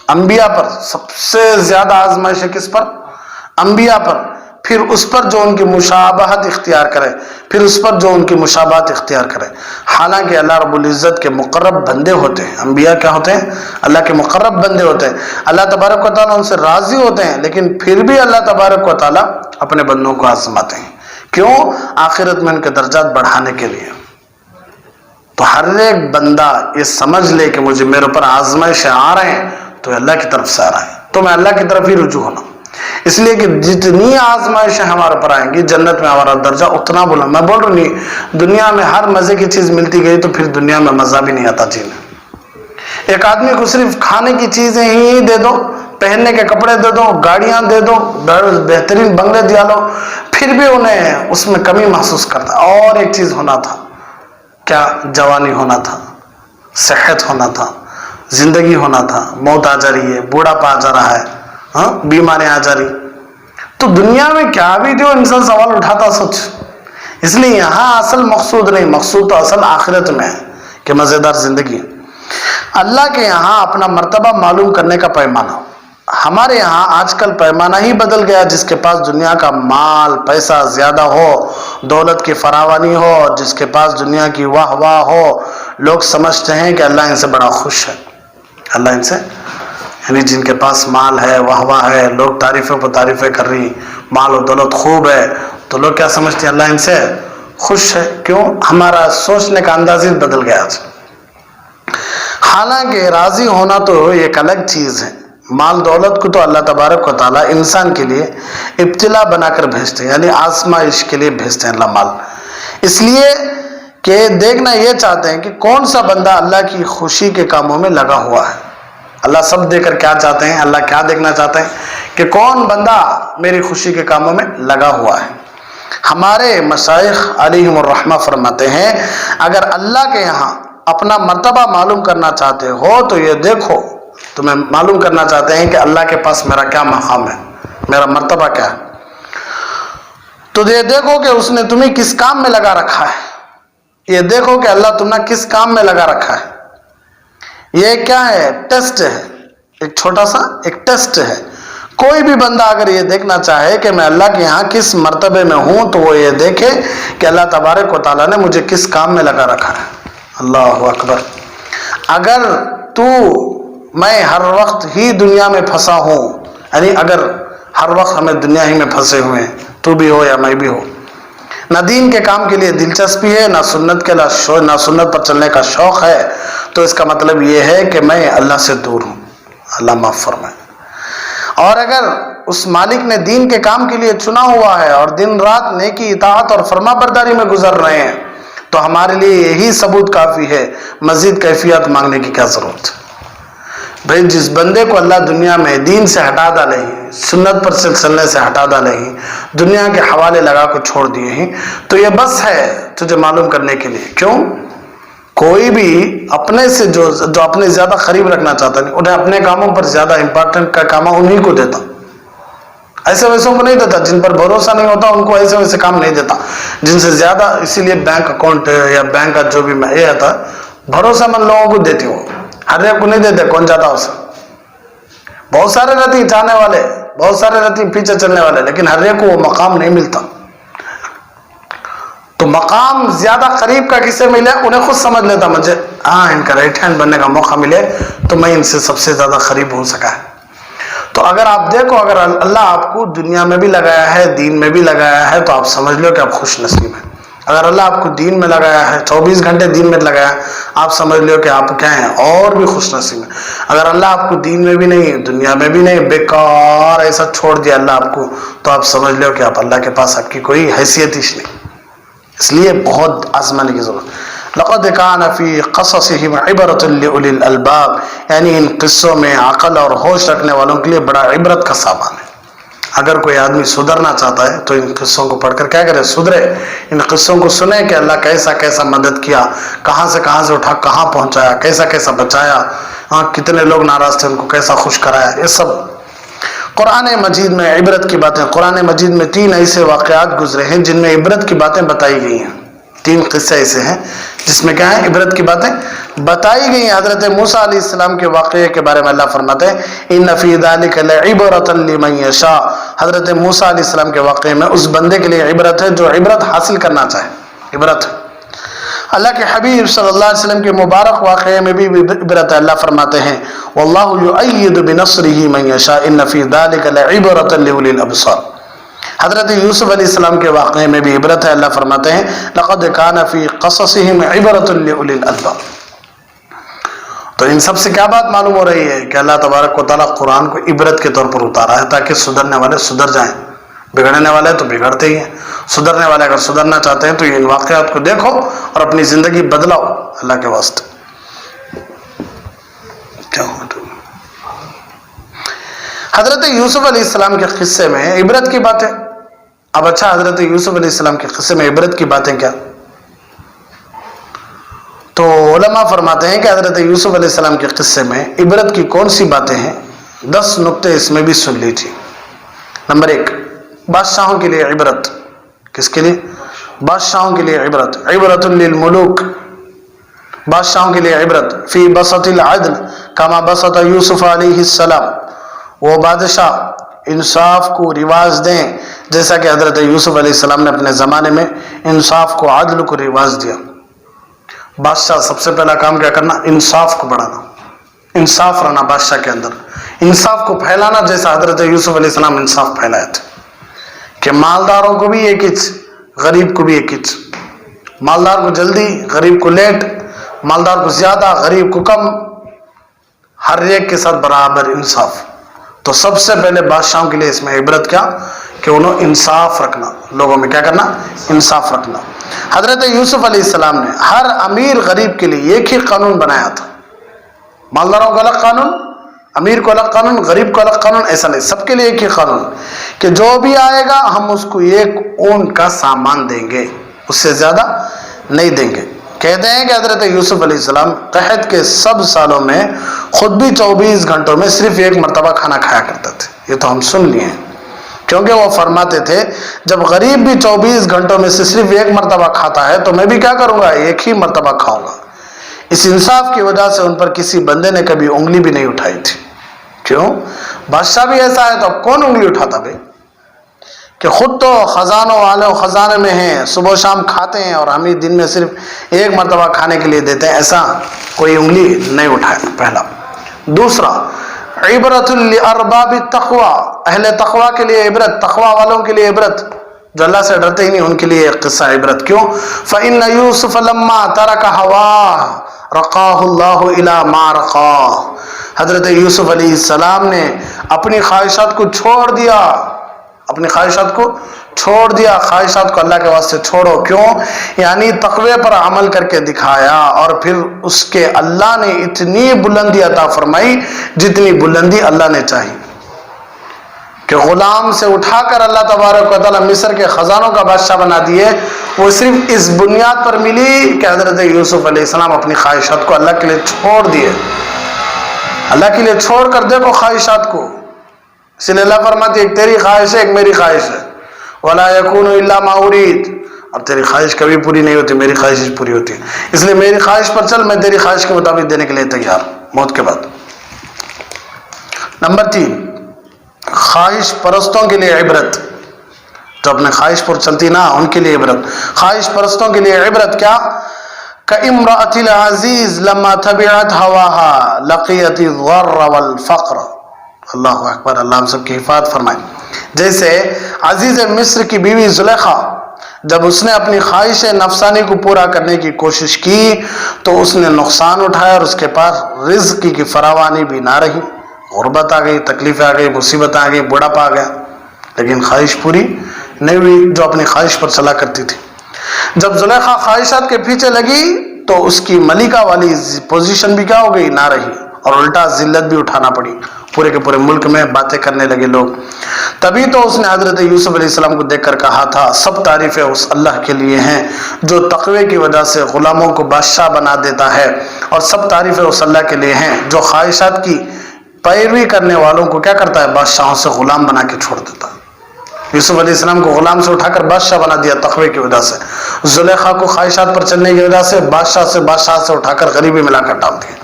انبیاء پر سب سے زیادہ آزمائش کس پر؟ انبیاء پر، پھر اس پر جو ان کی مشابہت اختیار کرے، پھر اس پر جو ان کی مشابہت اختیار کرے۔ حالانکہ اللہ رب العزت کے مقرب بندے ہوتے ہیں، انبیاء کیا ہوتے ہیں؟ اللہ کے مقرب بندے ہوتے ہیں، اللہ تبارک و تعالیٰ ان سے راضی ہوتے ہیں، لیکن پھر بھی اللہ تبارک و تعالیٰ اپنے بندوں کو آزماتے ہیں۔ کیوں؟ آخرت میں ان کے درجات بڑھانے کے لیے۔ تو ہر ایک بندہ یہ سمجھ لے کہ مجھے میرے اوپر آزمائشیں آ رہے ہیں تو اللہ کی طرف سے آ رہا ہے، تو میں اللہ کی طرف ہی رجوع ہونا، اس لیے کہ جتنی آزمائشیں ہمارے پر آئیں گی جنت میں ہمارا درجہ اتنا بلند۔ میں بول رہا نہیں، دنیا میں ہر مزے کی چیز ملتی گئی تو پھر دنیا میں مزہ بھی نہیں آتا جینے۔ ایک آدمی کو صرف کھانے کی چیزیں ہی دے دو، پہننے کے کپڑے دے دو، گاڑیاں دے دو، بہترین بنگلے دیا لو، پھر بھی انہیں اس میں کمی محسوس کرتا۔ اور ایک چیز ہونا تھا، کیا؟ جوانی ہونا تھا، صحت ہونا تھا، زندگی ہونا تھا۔ موت آ جا رہی ہے، بوڑھاپا آ جا رہا ہے، بیماریاں آ جا رہی، تو دنیا میں کیا بھی جو انسان سوال اٹھاتا سوچ۔ اس لیے یہاں اصل مقصود نہیں، مقصود تو اصل آخرت میں ہے کہ مزیدار زندگی۔ اللہ کے یہاں اپنا مرتبہ معلوم کرنے کا پیمانہ، ہمارے یہاں آج کل پیمانہ ہی بدل گیا۔ جس کے پاس دنیا کا مال پیسہ زیادہ ہو، دولت کی فراوانی ہو، جس کے پاس دنیا کی واہ واہ ہو، لوگ سمجھتے ہیں کہ اللہ ان سے بڑا خوش ہے۔ اللہ ان سے، یعنی جن کے پاس مال ہے، واہ واہ ہے، لوگ تعریفوں پر تعریفیں کر رہی، مال و دولت خوب ہے، تو لوگ کیا سمجھتے ہیں؟ اللہ ان سے خوش ہے۔ کیوں؟ ہمارا سوچنے کا انداز ہی بدل گیا آج۔ حالانکہ راضی ہونا تو ایک الگ چیز ہے۔ مال دولت کو تو اللہ تبارک و تعالیٰ انسان کے لیے ابتلا بنا کر بھیجتے ہیں، یعنی آزمائش کے لیے بھیجتے ہیں اللہ مال، اس لیے کہ دیکھنا یہ چاہتے ہیں کہ کون سا بندہ اللہ کی خوشی کے کاموں میں لگا ہوا ہے۔ اللہ سب دے کر کیا چاہتے ہیں؟ اللہ کیا دیکھنا چاہتے ہیں کہ کون بندہ میری خوشی کے کاموں میں لگا ہوا ہے۔ ہمارے مشائخ علیہم الرحمہ فرماتے ہیں، اگر اللہ کے یہاں اپنا مرتبہ معلوم کرنا چاہتے ہو تو یہ دیکھو، تمہیں معلوم کرنا چاہتے ہیں کہ اللہ کے پاس میرا کیا مقام ہے، میرا مرتبہ کیا ہے، تو یہ دیکھو کہ اس نے تمہیں کس کام میں لگا رکھا ہے۔ یہ دیکھو کہ اللہ تمہیں کس کام میں لگا رکھا ہے۔ یہ کیا ہے؟ ٹیسٹ ہے، ایک چھوٹا سا ایک ٹیسٹ ہے۔ کوئی بھی بندہ اگر یہ دیکھنا چاہے کہ میں اللہ کے یہاں کس مرتبے میں ہوں تو وہ یہ دیکھے کہ اللہ تبارک و تعالیٰ نے مجھے کس کام میں لگا رکھا ہے۔ اللہ اکبر۔ اگر میں ہر وقت ہی دنیا میں پھنسا ہوں، یعنی اگر ہر وقت ہمیں دنیا ہی میں پھنسے ہوئے ہیں، تو بھی ہو یا میں بھی ہو، نہ دین کے کام کے لیے دلچسپی ہے، نہ سنت پر چلنے کا شوق ہے، تو اس کا مطلب یہ ہے کہ میں اللہ سے دور ہوں، اللہ معاف فرمائے۔ اور اگر اس مالک نے دین کے کام کے لیے چنا ہوا ہے اور دن رات نیکی اطاعت اور فرما برداری میں گزر رہے ہیں، تو ہمارے لیے یہی ثبوت کافی ہے، مزید کیفیت مانگنے کی کیا ضرورت ہے۔ بھائی جس بندے کو اللہ دنیا میں دین سے ہٹا ڈالے ہی، سنت پر چلنے سے ہٹا ڈالے ہی، دنیا کے حوالے لگا کو چھوڑ دیے ہی، تو یہ بس ہے تجھے معلوم کرنے کے لیے۔ کیوں؟ کوئی بھی اپنے سے جو اپنے زیادہ قریب رکھنا چاہتا ہے، انہیں اپنے کاموں پر زیادہ امپورٹنٹ کا کام انہیں کو دیتا، ایسے ویسوں کو نہیں دیتا۔ جن پر بھروسہ نہیں ہوتا ان کو ایسے ویسے کام نہیں دیتا، جن سے زیادہ، اسی لیے بینک اکاؤنٹ یا بینک کا جو بھی یہ آتا بھروسہ مند لوگوں کو دیتی ہو، ہر ایک کو نہیں دیتے۔ کون جاتا اسے؟ بہت سارے رہتے ہیں چاہنے والے، بہت سارے رہتے ہیں پیچھے چلنے والے، لیکن ہر ایک کو وہ مقام نہیں ملتا۔ تو مقام زیادہ قریب کا کسے ملے انہیں خود سمجھ لیتا، مجھے ان کا رائٹ ہینڈ بننے کا موقع ملے تو میں ان سے سب سے زیادہ قریب ہو سکا ہے۔ تو اگر آپ دیکھو، اگر اللہ آپ کو دنیا میں بھی لگایا ہے، دین میں بھی لگایا ہے، تو آپ سمجھ لو کہ آپ خوش نصیب ہیں۔ اگر اللہ آپ کو دین میں لگایا ہے، 24 گھنٹے دین میں لگایا ہے، آپ سمجھ لو کہ آپ کیا ہیں، اور بھی خوش نصیب ہیں۔ اگر اللہ آپ کو دین میں بھی نہیں، دنیا میں بھی نہیں، بیکار ایسا چھوڑ دیا اللہ آپ کو، تو آپ سمجھ لو کہ آپ اللہ کے پاس آپ کی کوئی حیثیت ہی نہیں۔ اس لیے بہت آزمانے کی ضرورت۔ لقد کان فی قصصہم عبرۃ لأولی الالباب، یعنی ان قصوں میں عقل اور ہوش رکھنے والوں کے لیے بڑا عبرت کا سامان ہے۔ اگر کوئی آدمی سدھرنا چاہتا ہے تو ان قصوں کو پڑھ کر کیا کرے؟ سدھرے۔ ان قصوں کو سنے کہ اللہ کیسا کیسا مدد کیا، کہاں سے اٹھا کہاں پہنچایا، کیسا کیسا بچایا، کتنے لوگ ناراض تھے ان کو کیسا خوش کرایا۔ یہ سب قرآن مجید میں عبرت کی باتیں، قرآن مجید میں 3 ایسے واقعات گزرے ہیں جن میں عبرت کی باتیں بتائی گئی ہیں۔ 3 قصے ایسے ہیں جس میں کیا ہے؟ عبرت کی باتیں बताई गई हजरत मूसा अलैहिस्सलाम के वाक़े के बारे में अल्लाह फरमाते हैं इन्न फी ज़ालिका लइबरतन लिमन यशा। हजरत मूसा अलैहिस्सलाम के वाक़े में उस बंदे के लिए इबरत है जो इबरत हासिल करना चाहे, इबरत। अल्लाह के हबीब सल्लल्लाहु अलैहि वसल्लम के मुबारक वाक़े में भी इबरत है। अल्लाह फरमाते हैं वल्लाहु युअय्यिदु बिनस्रिही मन यशा इन्न फी ज़ालिका लइबरतन लिउलिल अबसार। हजरत यूसुफ अलैहिस्सलाम के वाक़े में भी इबरत है। अल्लाह फरमाते हैं लक़द कान फी क़ससिहिम इबरतुन लिउलिल अलबाब। तो इन सब से क्या बात मालूम हो रही है कि अल्लाह तबारक व तआला कुरान को इबरत के तौर पर उतारा है ताकि सुधरने वाले सुधर जाएं, बिगड़ने वाले तो बिगड़ते ही हैं, सुधरने वाले अगर सुधरना चाहते हैं तो इन वाक़यात को देखो और अपनी ज़िंदगी बदलाओ अल्लाह के वास्ते। क्या हुआ तो हजरत यूसुफ अलैहिस्सलाम के किस्से में इबरत की बातें। अब अच्छा, हजरत यूसुफ अलैहिस्सलाम के किस्से में इबरत की बातें क्या? तो उलमा फरमाते हैं कि हजरत यूसुफ अलैहिस्सलाम के किस्से में इबरत की कौन सी बातें हैं, 10 नुक्ते इसमें भी सुन लीजिए। नंबर 1, बादशाहों के लिए इबरत। किसके लिए? बादशाहों के लिए इबरत। इबरतुन लिल मुलूक, बादशाहों के लिए इबरत। फी बसतिल अदल कमा बसत यूसुफ अलैहिस्सलाम, वो बादशाह इंसाफ को रिवाज दें जैसा कि हजरत यूसुफ अलैहिस्सलाम ने अपने ज़माने में इंसाफ को, अदल को रिवाज दिया। बादशाह सबसे पहला काम क्या करना? इंसाफ को बढ़ाना, इंसाफ रहना बादशाह के अंदर, इंसाफ को फैलाना जैसा हजरत यूसुफ अलैहिस्सलाम इंसाफ फैलाए थे कि मालदारों को भी एक इंच, गरीब को भी एक इंच, मालदार को जल्दी, गरीब को लेट, मालदार को ज्यादा, गरीब को कम, हर एक के साथ बराबर इंसाफ। तो सबसे पहले बादशाहों के लिए इसमें इबरत क्या कि उन्होंने इंसाफ रखना, लोगों में क्या करना? इंसाफ रखना। हजरत यूसुफ अलैहिस्सलाम ने हर अमीर गरीब के लिए एक ही कानून बनाया था। मालदारों को अलग कानून, अमीर को अलग कानून, गरीब को अलग कानून, ऐसा नहीं, सबके लिए एक ही कानून कि जो भी आएगा हम उसको 1 ऊन का सामान देंगे, उससे ज्यादा नहीं देंगे। कहते हैं कि हजरत यूसुफ अलैहिस्सलाम कहत के सब सालों में खुद भी 24 घंटों में सिर्फ 1 मरतबा खाना खाया करते थे। ये तो हम सुन लिए हैं, क्योंकि वो फरमाते थे जब गरीब भी 24 घंटों में से सिर्फ 1 मरतबा खाता है तो मैं भी क्या करूंगा? 1 ही मरतबा खाऊंगा। इस इंसाफ की वजह से उन पर किसी बंदे ने कभी उंगली भी नहीं उठाई थी। क्यों? बादशाह भी ऐसा है तो अब कौन उंगली उठाता भाई? कि खुद तो खजानों वाले खजाने में हैं, सुबह शाम खाते हैं और हम ही दिन में सिर्फ 1 मरतबा खाने के लिए देते हैं, ऐसा कोई उंगली नहीं उठाए, पहला। दूसरा, इबरतुल लिअरबाबि तक़वा, अहले तक़वा के लिए इबरत, तक़वा वालों के लिए इबरत, जो अल्लाह से डरते ही नहीं उनके लिए एक किस्सा इबरत। क्यों? फ़इन्न यूसुफ लम्मा तरक हवा रक़ाहुल्लाहु इला मा रक़ा। हजरत यूसुफ अलैहिस्सलाम ने अपनी ख्वाहिशात को छोड़ दिया, अपनी ख्वाहिशात को छोड़ दिया। ख्वाहिशात को अल्लाह के वास्ते छोड़ो। क्यों? यानी तक़वे पर अमल करके दिखाया और फिर उसके अल्लाह ने इतनी बुलंदी अता फरमाई जितनी बुलंदी अल्लाह ने चाही कि गुलाम से उठाकर अल्लाह तबारक व तआला मिस्र के खजानों का बादशाह बना दिए। वो सिर्फ इस बुनियाद पर मिली कि हजरत यूसुफ अलैहिस्सलाम अपनी ख्वाहिशात को अल्लाह के लिए छोड़ दिए। अल्लाह के लिए छोड़ कर देखो ख्वाहिशात को। इसलिए अल्लाह फरमाती है एक तेरी ख्वाहिश है, एक मेरी ख्वाहिश है। वला यकूनु इल्ला मा उरीद। अब तेरी ख्वाहिश कभी पूरी नहीं होती, मेरी ख्वाहिश पूरी होती है। इसलिए मेरी ख्वाहिश पर चल, मैं तेरी ख्वाहिश के मुताबिक देने के लिए तैयार, मौत के बाद। नंबर 3, ख्वाहिश परस्तों के लिए इबरत, जो अपने ख्वाहिश पर चलती ना उनके लिए इबरत। ख्वाहिश परस्तों के लिए इबरत क्या? कइम्राअतिल अजीज लम्मा तबिअत हवाहा लक़ियति ज़र्र वल फ़क़्र। अल्लाह अकबर, अल्लाह हम सबकी हिफाजत फरमाए। जैसे अजीज मिस्र की बीवी जुलेखा जब उसने अपनी ख्वाहिश नफसानी को पूरा करने की कोशिश की तो उसने नुकसान उठाया और उसके पास रिज़्क़ की फरावानी भी ना रही, गुर्बत आ गई, तकलीफ आ गई, मुसीबत आ गई, बुढ़ापा आ गया, लेकिन ख्वाहिश पूरी नहीं हुई जो अपनी ख्वाहिश पर चला करती थी। जब जुलेखा ख्वाहिशात के पीछे लगी तो उसकी मलिका वाली पोजीशन भी क्या हो गई? ना रही, और उल्टा जिल्लत भी उठाना पड़ी। पूरे के पूरे मुल्क में बातें करने लगे लोग। तभी तो उसने हजरत यूसुफ अलैहिस्सलाम को देखकर कहा था सब तारीफें उस अल्लाह के लिए हैं जो तक़वे की वजह से गुलामों को बादशाह बना देता है, और सब तारीफें उस अल्लाह के लिए हैं जो ख्वाहिशात की पैरवी करने वालों को क्या करता है? बादशाहों से गुलाम बना के छोड़ देता है। यूसुफ अलैहिस्सलाम को गुलाम से उठाकर बादशाह बना दिया तकवे की वजह से। जुलेखा को ख्वाहिशात पर चलने की वजह से बादशाह से उठाकर गरीबी में लाकर डाल दिया।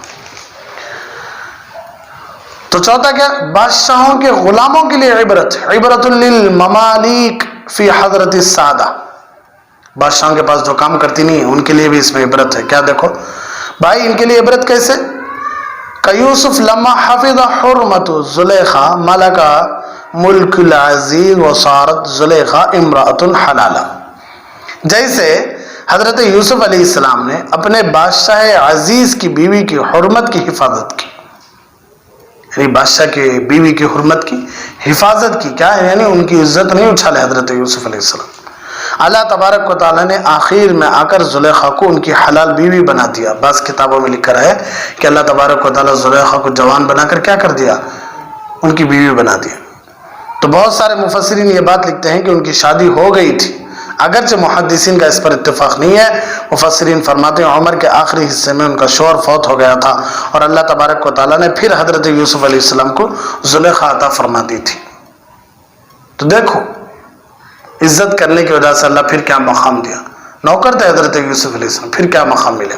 तो चौथा क्या, बादशाहों के गुलामों के लिए इबरत, इबरतुल लिल ममालिक फी हजरत सादा, बादशाहों के पास जो काम करती नहीं है उनके लिए भी इसमें इबरत है। क्या देखो भाई, इनके लिए इबरत कैसे, यूसुफ लम्मा हफिज़ हुर्मतु जुलेखा मलका मुल्कुल अजीज व सारत जुलेखा इमरातुन हलाला। जैसे हजरत यूसुफ अलैहिस्सलाम ने अपने बादशाह अजीज की बीवी की हुर्मत की हिफाजत की, यानी बादशाह की बीवी की हुर्मत की हिफाजत की, क्या है, यानी उनकी इज्जत नहीं उछाले हजरत यूसुफ अलैहिस्सलाम। अल्लाह तबारक व तआला ने आखिर में आकर जुलेखा को उनकी हलाल बीवी बना दिया। बस किताबों में लिखा है कि अल्लाह तबारक व तआला जुलेखा को जवान बनाकर क्या कर दिया, उनकी बीवी बना दिया। तो बहुत सारे मुफस्सिरीन ये बात लिखते हैं कि उनकी शादी हो गई थी, अगरचे मुहद्दिसीन का इस पर इत्तेफाक नहीं है। मुफस्सिरीन फरमाते हैं उम्र के आखिरी हिस्से में उनका शौहर फौत हो गया था और अल्लाह तबारक व तआला ने फिर हजरत यूसुफ अलैहिस्सलाम को जुलेखा अता फरमा दी थी। तो देखो इज्जत करने की वजह से अल्लाह फिर क्या मकाम दिया, नौकर थे हजरत यूसुफ अलैहिस्सलाम, फिर क्या मकाम मिले।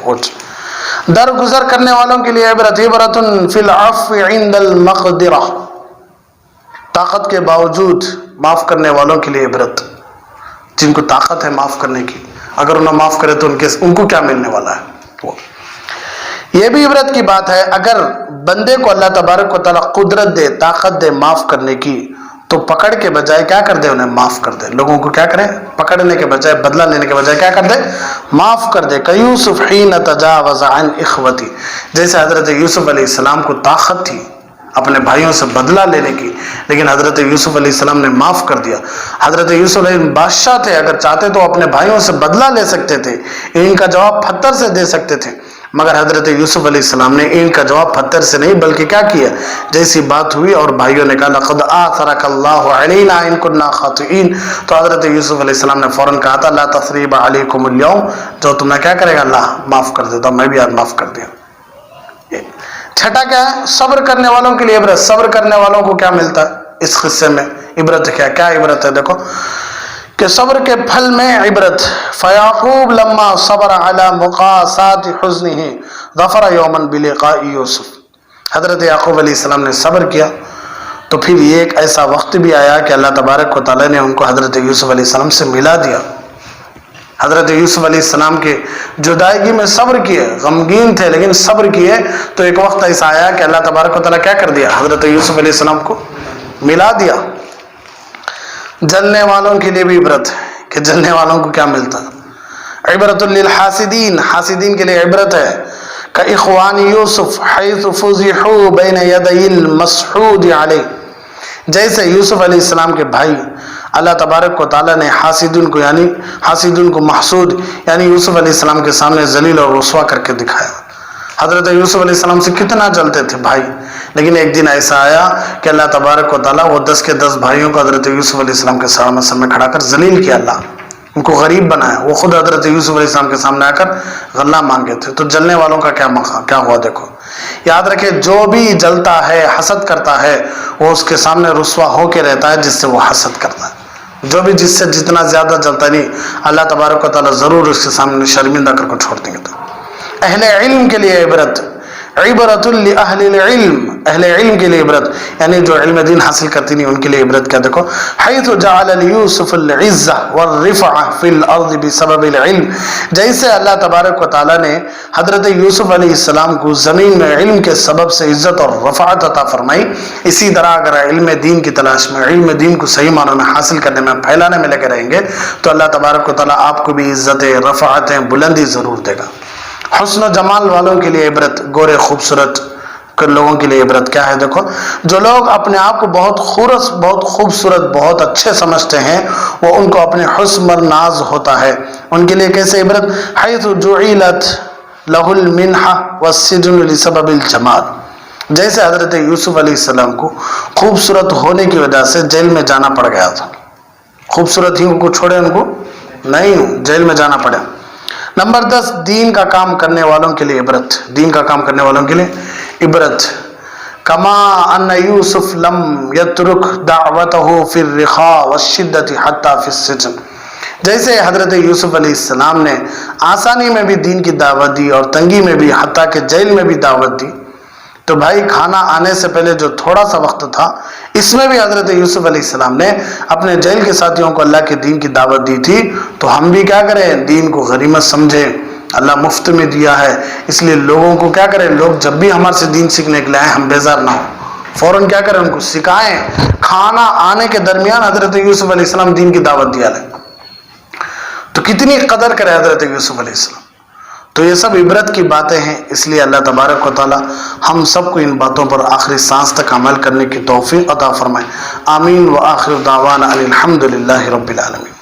दरगुजर करने वालों के लिए इबरत, इबरतुन फिल अफ़्व इंदल मक़दिरा, ताकत के बावजूद माफ करने वालों के लिए इबरत, जिनको ताकत है माफ करने की, अगर उन्हें माफ करे तो उनको क्या मिलने वाला है। वो ये भी इबरत की बात है, अगर बंदे को अल्लाह तबारक व तआला कुदरत दे, ताकत दे माफ करने की, तो पकड़ के बजाय क्या कर दे, उन्हें माफ कर दे। लोगों को क्या करे, पकड़ने के बजाय, बदला लेने के बजाय क्या कर दे, माफ कर दे। यूसुफ हीन तजावज़ अन इख्वती, जैसे हजरत यूसुफ अलैहिस्सलाम को ताकत थी अपने भाइयों से बदला लेने की, लेकिन हजरत यूसुफ अलैहिस्सलाम ने माफ कर दिया। हजरत यूसुफ बादशाह थे, अगर चाहते तो अपने भाइयों से बदला ले सकते थे, इनका जवाब पत्थर से दे सकते थे, मगर हजरत यूसुफ अलैहिस्सलाम ने इनका जवाब पत्थर से नहीं बल्कि क्या किया, जैसी बात हुई और भाइयों ने कहा लक़द आसरकल्लाहु अलैना इन कुन्ना खातिईन, तो हजरत यूसुफ अलैहिस्सलाम ने फौरन कहा था ला तस्रीब अलैकुमुल यौम, जो तुम्हें क्या करेगा अल्लाह माफ कर देता, मैं भी आज माफ कर दिया। छठा क्या है, सब्र करने वालों के लिए इबरत, सब्र करने वालों को क्या मिलता है इस किस्से में, इबरत क्या क्या इबरत है, देखो कि सब्र के फल में इबरत। फयाकूब लम्मा सबर अला मुकासात हुज़्निही ज़फ़र यौमन बिलिक़ाई यूसुफ, हजरत याकूब अलैहिस्सलाम ने सब्र किया तो फिर ये एक ऐसा वक्त भी आया कि अल्लाह तबारक व तआला ने उनको हजरत यूसुफ अलैहिस्सलाम से मिला दिया। हजरत यूसुफ अलैहिस्सलाम के जुदाईगी में सब्र किए, गमगीन थे लेकिन सब्र किए, तो एक वक्त ऐसा आया कि अल्लाह तबारक व तआला क्या कर दिया, हजरत यूसुफ अलैहिस्सलाम को मिला दिया। जलने वालों के लिए भी इबरत है कि जलने वालों को क्या मिलता है, इबरतुल लिल हासिदीन, हासिदीन के लिए इबरत है। का इख्वान यूसुफ हैसु फुज़िहू बैन यदैल मसऊद अलैह, जैसे यूसुफ अलैहिस्सलाम के भाई अल्लाह तबारक व तआला ने हासिदुन को, यानी हासिदुन को महसूद यानी यूसुफ अलैहिस्सलाम के सामने जलील और रुस्वा करके दिखाया। हजरत यूसुफ अलैहिस्सलाम से कितना जलते थे भाई, लेकिन एक दिन ऐसा आया कि अल्लाह तबारक व तआला वो 10 के 10 भाइयों को हजरत यूसुफ अलैहिस्सलाम के सामने खड़ा कर जलील किया, अल्लाह उनको गरीब बनाया। वो खुद हजरत यूसुफ अलैहिस्सलाम के सामने आकर गल्ला मांगे थे। तो जलने वालों का क्या मकाम क्या हुआ, देखो याद रखे, जो भी जलता है हसद करता है वो उसके सामने रुस्वा होके रहता है जिससे वो हसद करता है। जो भी जिससे जितना ज्यादा जलता नहीं, अल्लाह तबारक व तआला जरूर उसके सामने शर्मिंदा करके छोड़ देंगे। तो अहले इल्म के लिए इबरत, इबरतुल लि अहलिल इल्म, अहले इल्म के लिए इबरत, यानी जो इल्म दीन हासिल करती नहीं उनके लिए इबरत। क्या देखो, हैसु जअल यूसुफुल इज़्ज़ा वर्रिफ़अ फिल अर्ज़ बिसबबिल इल्म, जैसे अल्लाह तबारक व तआला ने हजरत यूसुफ अलैहिस्सलाम को ज़मीन में इल्म के सबब से इज्जत और रफ़अत अता फरमाई, इसी तरह अगर इल्म दीन की तलाश में, इल्म दीन को सही मानों में हासिल करने में, फैलाने में लगे रहेंगे तो अल्लाह तबारक व तआला आपको भी इज्जतें, रफ़अतें, बुलंदी ज़रूर देगा। हुस्न जमाल वालों के लिए इबरत, गोरे खूबसूरत के लोगों के लिए इबरत क्या है, देखो जो लोग अपने आप को बहुत खूबसूरत, बहुत अच्छे समझते हैं, वो उनको अपने हुस्न पर नाज होता है, उनके लिए कैसे इबरत, हैसु जुइलत लहुल मिन्हा वस्सिजनु लिसबबिल जमाल, जैसे हजरत यूसुफ अलैहिस्सलाम को खूबसूरत होने की वजह से जेल में जाना पड़ गया था। खूबसूरत ही उनको छोड़े, उनको नहीं, जेल में जाना पड़ा। नंबर 10, दीन का काम करने वालों के लिए इबरत, दीन का काम करने वालों के लिए इबरत। कमा अन्न यूसुफ लम यत्रुक दावतहु फिर रिखा वशिद्दति हत्ता फिस सिजन। जैसे हजरत यूसुफ अलैहिस्सलाम ने आसानी में भी दीन की दावत दी और तंगी में भी, हत्ता के जेल में भी दावत दी, तो भाई खाना आने से पहले जो थोड़ा सा वक्त था, इसमें भी हजरत यूसुफ अलैहिस्सलाम ने अपने जेल के साथियों को अल्लाह के दीन की दावत दी थी। तो हम भी क्या करें, दीन को गनीमत समझें, अल्लाह मुफ्त में दिया है, इसलिए लोगों को क्या करें, लोग जब भी हमारे से दीन सीखने के लिए आए हम बेजार ना हो, फौरन क्या करें, उनको सिखाएं। खाना आने के दरमियान हजरत यूसुफ अलैहिस्सलाम दीन की दावत दिया है, तो कितनी कदर करे हजरत यूसुफ अलैहिस्सलाम। तो ये सब इबरत की बातें हैं, इसलिए अल्लाह तबारक व तआला हम सबको इन बातों पर आखिरी सांस तक अमल करने की तौफीक अता फरमाए। आमीन व आखिर दावाना अल्हम्दुलिल्लाहि रब्बिल आलमीन।